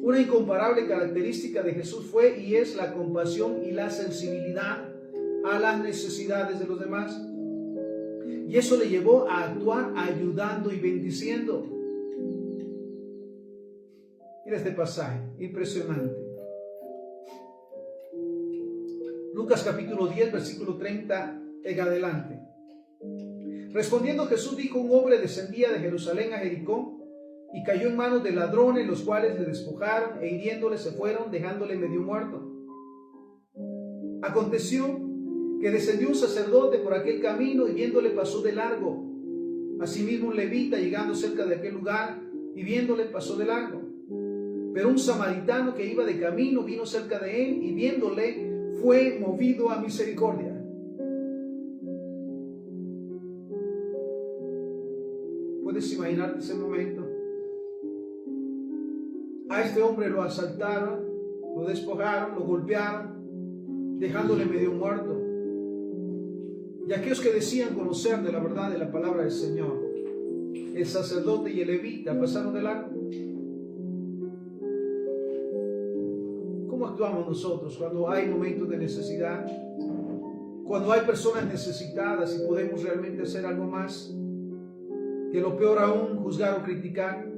Una incomparable característica de Jesús fue y es la compasión y la sensibilidad a las necesidades de los demás. Y eso le llevó a actuar ayudando y bendiciendo. Mira este pasaje, impresionante. Lucas capítulo 10, versículo 30 en adelante. Respondiendo Jesús dijo: un hombre descendía de Jerusalén a Jericó y cayó en manos de ladrones, los cuales le despojaron e hiriéndole se fueron, dejándole medio muerto. Aconteció que descendió un sacerdote por aquel camino y viéndole pasó de largo. Asimismo un levita, llegando cerca de aquel lugar y viéndole pasó de largo. Pero un samaritano que iba de camino vino cerca de él y viéndole fue movido a misericordia. ¿Puedes imaginarte ese momento? A este hombre lo asaltaron, lo despojaron, lo golpearon, dejándole medio muerto. Y aquellos que decían conocer de la verdad de la palabra del Señor, el sacerdote y el levita, pasaron de largo. ¿Cómo actuamos nosotros cuando hay momentos de necesidad? Cuando hay personas necesitadas y podemos realmente hacer algo más que lo peor aún, juzgar o criticar.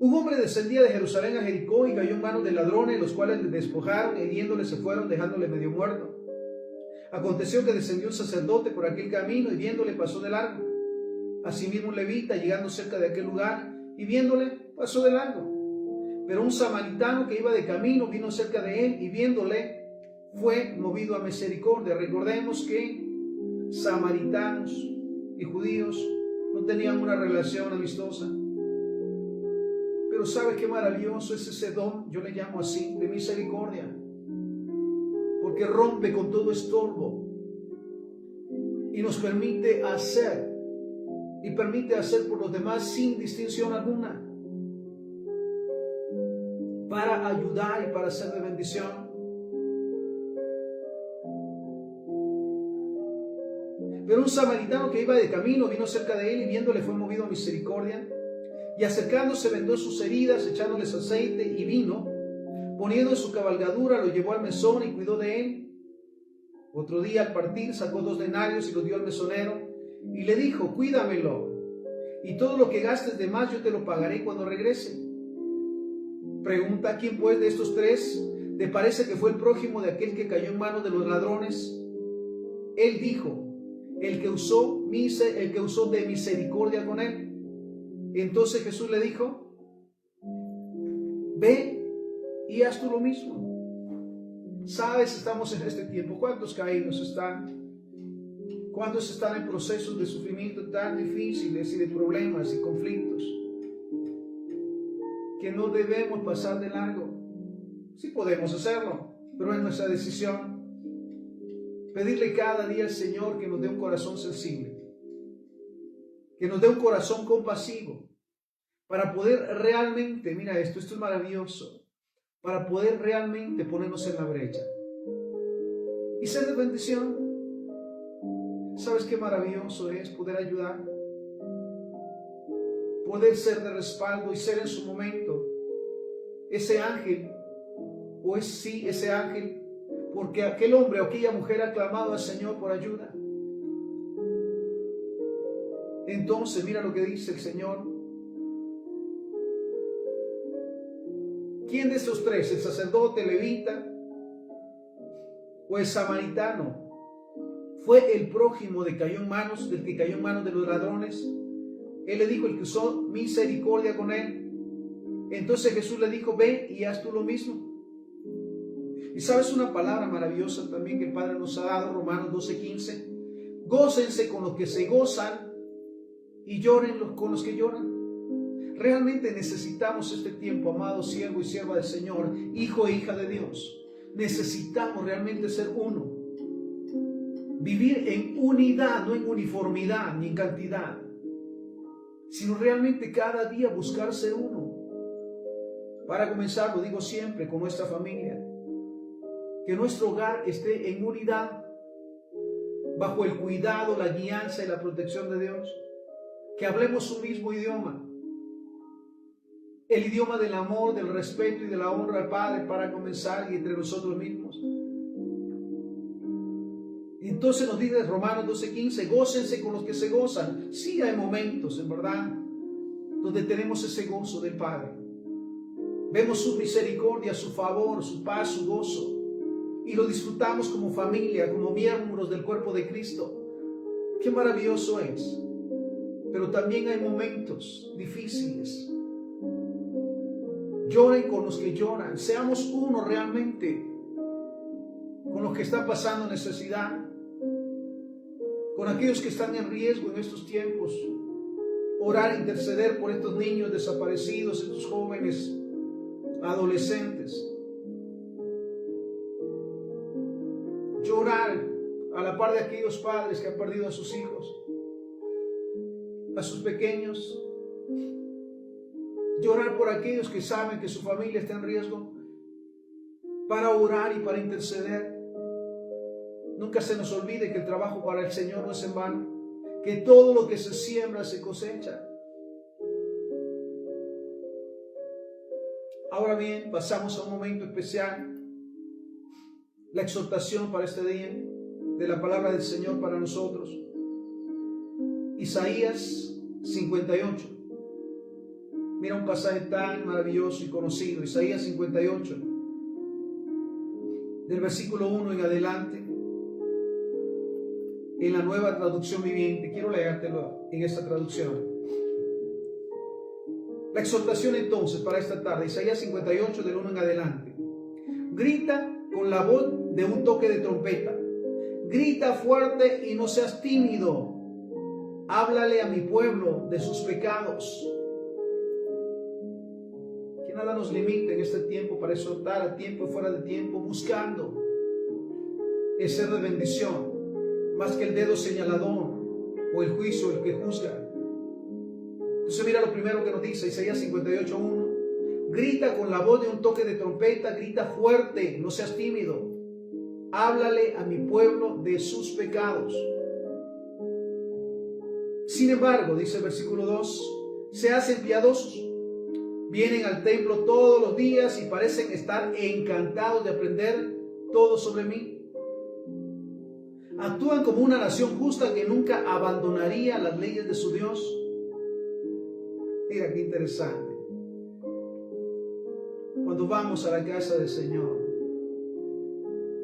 Un hombre descendía de Jerusalén a Jericó y cayó en manos de ladrones, los cuales le despojaron, hiriéndole se fueron, dejándole medio muerto. Aconteció que descendió un sacerdote por aquel camino y viéndole pasó de largo. Asimismo un levita, llegando cerca de aquel lugar y viéndole pasó de largo. Pero un samaritano que iba de camino vino cerca de él y viéndole fue movido a misericordia. Recordemos que samaritanos y judíos no tenían una relación amistosa. Pero ¿sabe qué maravilloso es ese don? Yo le llamo así, de misericordia. Porque rompe con todo estorbo y nos permite hacer por los demás sin distinción alguna, para ayudar y para ser de bendición. Pero un samaritano que iba de camino vino cerca de él y viéndole fue movido a misericordia. Y acercándose vendó sus heridas, echándoles aceite y vino, poniendo en su cabalgadura, lo llevó al mesón y cuidó de él. Otro día al partir sacó 2 denarios y los dio al mesonero y le dijo: cuídamelo, y todo lo que gastes de más yo te lo pagaré cuando regrese. Pregunta: ¿quién pues de estos 3 te parece que fue el prójimo de aquel que cayó en manos de los ladrones? Él dijo: el que usó de misericordia con él. Entonces Jesús le dijo: ve y haz tú lo mismo. Sabes, estamos en este tiempo. ¿Cuántos caídos están? ¿Cuántos están en procesos de sufrimiento tan difíciles y de problemas y conflictos que no debemos pasar de largo? Sí podemos hacerlo, pero es nuestra decisión. Pedirle cada día al Señor que nos dé un corazón sensible, que nos dé un corazón compasivo, para poder realmente, mira esto es maravilloso, para poder realmente ponernos en la brecha y ser de bendición. ¿Sabes qué maravilloso es poder ayudar? Poder ser de respaldo y ser en su momento ese ángel, o ese ángel, porque aquel hombre o aquella mujer ha clamado al Señor por ayuda. Entonces mira lo que dice el Señor. ¿Quién de estos 3, el sacerdote, el levita o el samaritano, fue el prójimo del que cayó en manos de los ladrones? Él le dijo: el que usó misericordia con él. Entonces Jesús le dijo: ve y haz tú lo mismo. Y sabes una palabra maravillosa también que el Padre nos ha dado, Romanos 12:15. Gócense con los que se gozan y lloren con los que lloran. Realmente necesitamos este tiempo, amado siervo y sierva del Señor, hijo e hija de Dios. Necesitamos realmente ser uno. Vivir en unidad, no en uniformidad ni en cantidad, sino realmente cada día buscar ser uno. Para comenzar, lo digo siempre, con nuestra familia. Que nuestro hogar esté en unidad, bajo el cuidado, la guianza y la protección de Dios. Que hablemos un mismo idioma. El idioma del amor, del respeto y de la honra al Padre, para comenzar, y entre nosotros mismos. Y entonces nos dice Romanos 12:15, gócense con los que se gozan. Sí hay momentos, en verdad, donde tenemos ese gozo del Padre. Vemos su misericordia, su favor, su paz, su gozo. Y lo disfrutamos como familia, como miembros del cuerpo de Cristo. Qué maravilloso es. Pero también hay momentos difíciles. Lloren con los que lloran. Seamos uno realmente con los que están pasando necesidad. Con aquellos que están en riesgo en estos tiempos. Orar, interceder por estos niños desaparecidos, estos jóvenes, adolescentes. Llorar a la par de aquellos padres que han perdido a sus hijos, a sus pequeños. Llorar por aquellos que saben que su familia está en riesgo, para orar y para interceder. Nunca se nos olvide que el trabajo para el Señor no es en vano, que todo lo que se siembra se cosecha. Ahora bien, pasamos a un momento especial. La exhortación para este día de la palabra del Señor para nosotros. Isaías 58. Mira un pasaje tan maravilloso y conocido. Isaías 58. Del versículo 1 en adelante. En la Nueva Traducción Viviente. Quiero leértelo en esta traducción. La exhortación entonces para esta tarde. Isaías 58 del 1 en adelante. Grita con la voz de un toque de trompeta. Grita fuerte y no seas tímido. Háblale a mi pueblo de sus pecados. Que nada nos limite en este tiempo para exhortar a tiempo y fuera de tiempo, buscando el ser de bendición, más que el dedo señalador o el juicio el que juzga. Entonces mira lo primero que nos dice Isaías 58:1. Grita con la voz de un toque de trompeta, grita fuerte, no seas tímido. Háblale a mi pueblo de sus pecados. Sin embargo, dice el versículo 2, se hacen piadosos, vienen al templo todos los días y parecen estar encantados de aprender todo sobre mí. Actúan como una nación justa que nunca abandonaría las leyes de su Dios. Mira qué interesante. Cuando vamos a la casa del Señor,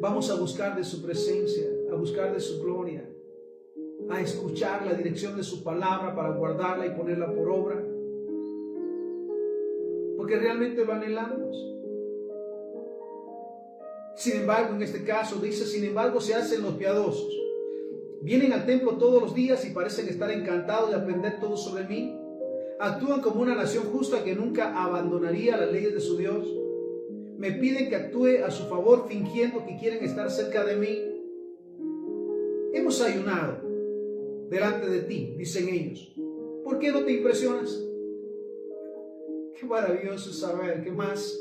vamos a buscar de su presencia, a buscar de su gloria, a escuchar la dirección de su palabra para guardarla y ponerla por obra, porque realmente lo anhelamos. Sin embargo, en este caso dice, sin embargo se hacen los piadosos, vienen al templo todos los días y parecen estar encantados de aprender todo sobre mí. Actúan como una nación justa que nunca abandonaría las leyes de su Dios. Me piden que actúe a su favor fingiendo que quieren estar cerca de mí. Hemos ayunado delante de ti, dicen ellos. ¿Por qué no te impresionas? Qué maravilloso saber que más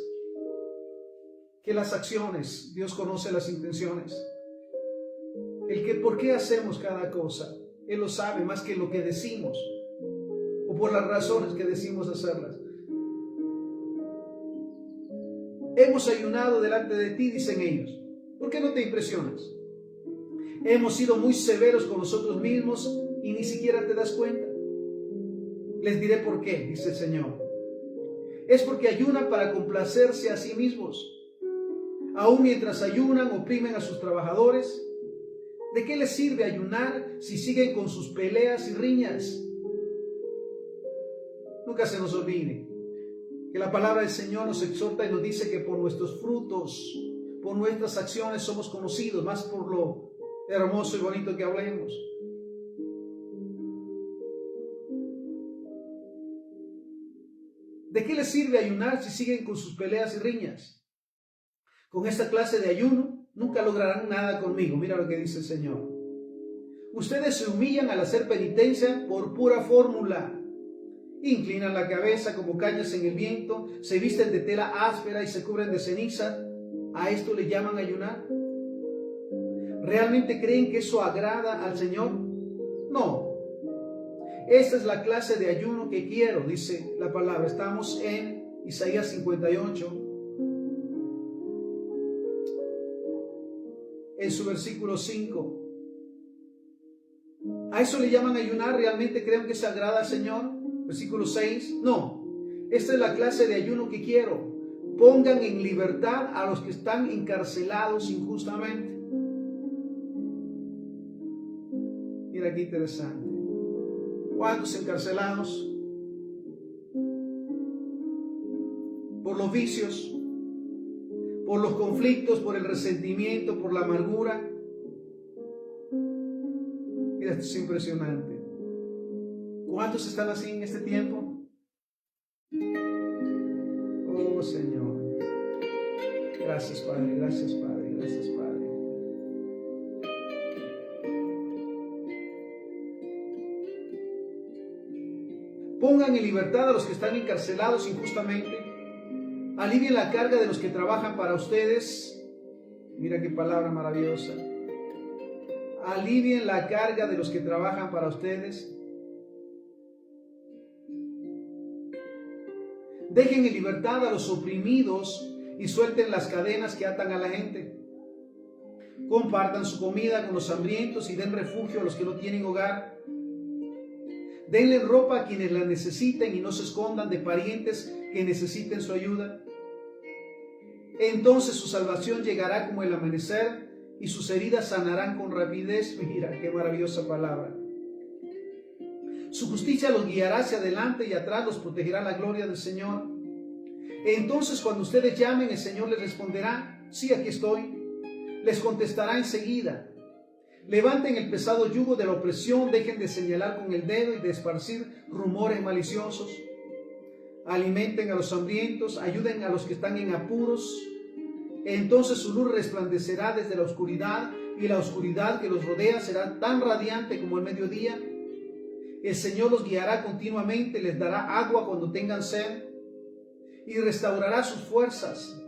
que las acciones, Dios conoce las intenciones. El que por qué hacemos cada cosa, Él lo sabe más que lo que decimos o por las razones que decimos hacerlas. Hemos ayunado delante de ti, dicen ellos. ¿Por qué no te impresionas? Hemos sido muy severos con nosotros mismos y ni siquiera te das cuenta. Les diré por qué, dice el Señor. Es porque ayunan para complacerse a sí mismos. Aún mientras ayunan, oprimen a sus trabajadores. ¿De qué les sirve ayunar si siguen con sus peleas y riñas? Nunca se nos olvide que la palabra del Señor nos exhorta y nos dice que por nuestros frutos, por nuestras acciones somos conocidos, más por lo hermoso y bonito que hablemos. ¿De qué les sirve ayunar si siguen con sus peleas y riñas? Con esta clase de ayuno nunca lograrán nada conmigo. Mira lo que dice el Señor. Ustedes se humillan al hacer penitencia por pura fórmula. Inclinan la cabeza como cañas en el viento, se visten de tela áspera y se cubren de ceniza. ¿A esto le llaman ayunar? ¿Realmente creen que eso agrada al Señor? No. Esta es la clase de ayuno que quiero, dice la palabra. Estamos en Isaías 58. En su versículo 5. ¿A eso le llaman ayunar? ¿Realmente creen que se agrada al Señor? Versículo 6. No. Esta es la clase de ayuno que quiero. pongan en libertad a los que están encarcelados injustamente. Mira qué interesante. ¿Cuántos encarcelados por los vicios, por los conflictos, por el resentimiento, por la amargura? Mira, esto es impresionante. ¿Cuántos están así en este tiempo? Oh Señor, gracias Padre, gracias Padre, gracias Padre. Pongan en libertad a los que están encarcelados injustamente. Alivien la carga de los que trabajan para ustedes. Mira qué palabra maravillosa. Alivien la carga de los que trabajan para ustedes. Dejen en libertad a los oprimidos y suelten las cadenas que atan a la gente. Compartan su comida con los hambrientos y den refugio a los que no tienen hogar. Denle ropa a quienes la necesiten y no se escondan de parientes que necesiten su ayuda. Entonces su salvación llegará como el amanecer y sus heridas sanarán con rapidez. Mira qué maravillosa palabra. Su justicia los guiará hacia adelante y atrás los protegerá la gloria del Señor. Entonces cuando ustedes llamen, el Señor les responderá: sí, aquí estoy. Les contestará enseguida. Levanten el pesado yugo de la opresión, dejen de señalar con el dedo y de esparcir rumores maliciosos. Alimenten a los hambrientos, ayuden a los que están en apuros. Entonces su luz resplandecerá desde la oscuridad y la oscuridad que los rodea será tan radiante como el mediodía. El Señor los guiará continuamente, les dará agua cuando tengan sed y restaurará sus fuerzas.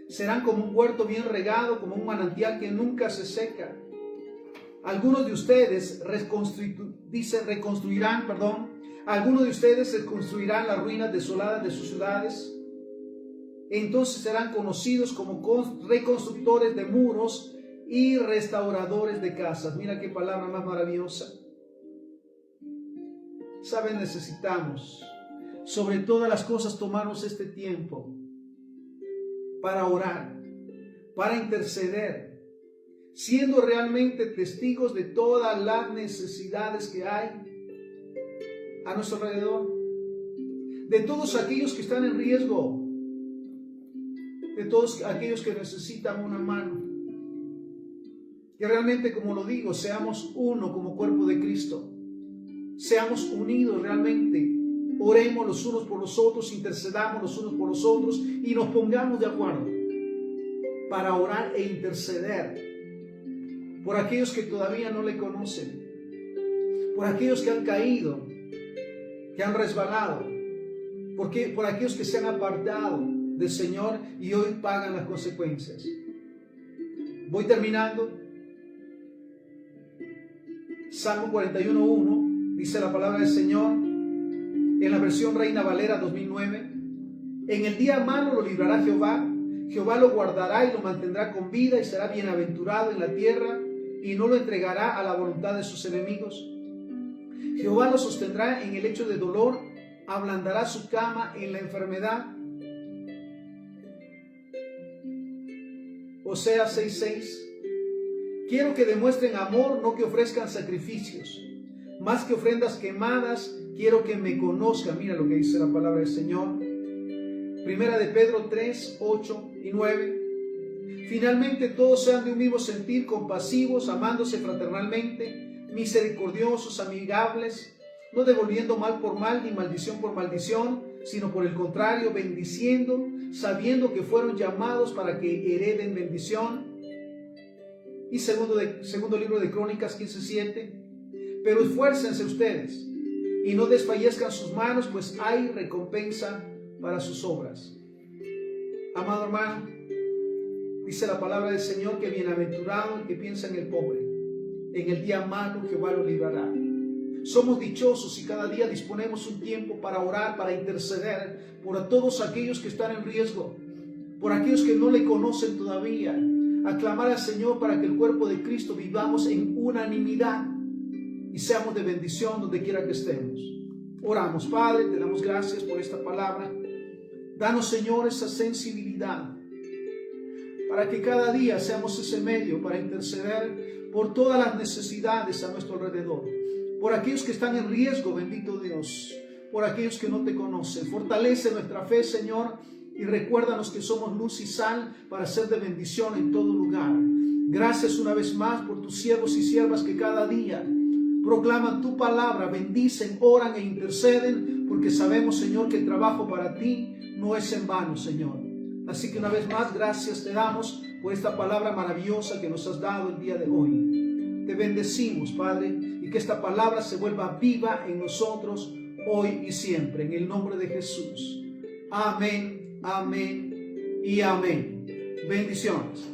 Serán como un huerto bien regado, como un manantial que nunca se seca. Algunos de ustedes reconstruirán las ruinas desoladas de sus ciudades. Entonces serán conocidos como reconstructores de muros y restauradores de casas. Mira qué palabra más maravillosa. Saben, necesitamos, sobre todas las cosas, tomarnos este tiempo para orar, para interceder, siendo realmente testigos de todas las necesidades que hay a nuestro alrededor, de todos aquellos que están en riesgo, de todos aquellos que necesitan una mano. Que realmente, como lo digo, seamos uno como cuerpo de Cristo, seamos unidos realmente, oremos los unos por los otros, intercedamos los unos por los otros y nos pongamos de acuerdo para orar e interceder por aquellos que todavía no le conocen, por aquellos que han caído, que han resbalado, por aquellos que se han apartado del Señor y hoy pagan las consecuencias. Voy terminando. Salmo 41:1 dice la palabra del Señor en la versión Reina Valera 2009: en el día malo lo librará Jehová, Jehová lo guardará y lo mantendrá con vida y será bienaventurado en la tierra y no lo entregará a la voluntad de sus enemigos. Jehová lo sostendrá en el lecho de dolor, ablandará su cama en la enfermedad. Oseas 6:6. Quiero que demuestren amor, no que ofrezcan sacrificios. Más que ofrendas quemadas, quiero que me conozcan. Mira lo que dice la palabra del Señor. Primera de Pedro 3:8-9. Finalmente todos sean de un mismo sentir, compasivos, amándose fraternalmente, misericordiosos, amigables, no devolviendo mal por mal ni maldición por maldición, sino por el contrario, bendiciendo, sabiendo que fueron llamados para que hereden bendición. Y segundo libro de Crónicas 15:7. Pero esfuércense ustedes y no desfallezcan sus manos, pues hay recompensa para sus obras. Amado hermano, dice la palabra del Señor que bienaventurado el que piensa en el pobre. En el día malo Jehová lo librará. Somos dichosos si cada día disponemos un tiempo para orar, para interceder por todos aquellos que están en riesgo, por aquellos que no le conocen todavía, a clamar al Señor para que el cuerpo de Cristo vivamos en unanimidad y seamos de bendición donde quiera que estemos. Oramos. Padre, te damos gracias por esta palabra. Danos, Señor, esa sensibilidad para que cada día seamos ese medio para interceder por todas las necesidades a nuestro alrededor, por aquellos que están en riesgo, bendito Dios, por aquellos que no te conocen. Fortalece nuestra fe, Señor, y recuérdanos que somos luz y sal para ser de bendición en todo lugar. Gracias una vez más por tus siervos y siervas que cada día proclaman tu palabra, bendicen, oran e interceden, porque sabemos, Señor, que el trabajo para ti no es en vano, Señor. Así que una vez más, gracias te damos por esta palabra maravillosa que nos has dado el día de hoy. Te bendecimos, Padre, y que esta palabra se vuelva viva en nosotros hoy y siempre, en el nombre de Jesús. Amén, amén y amén. Bendiciones.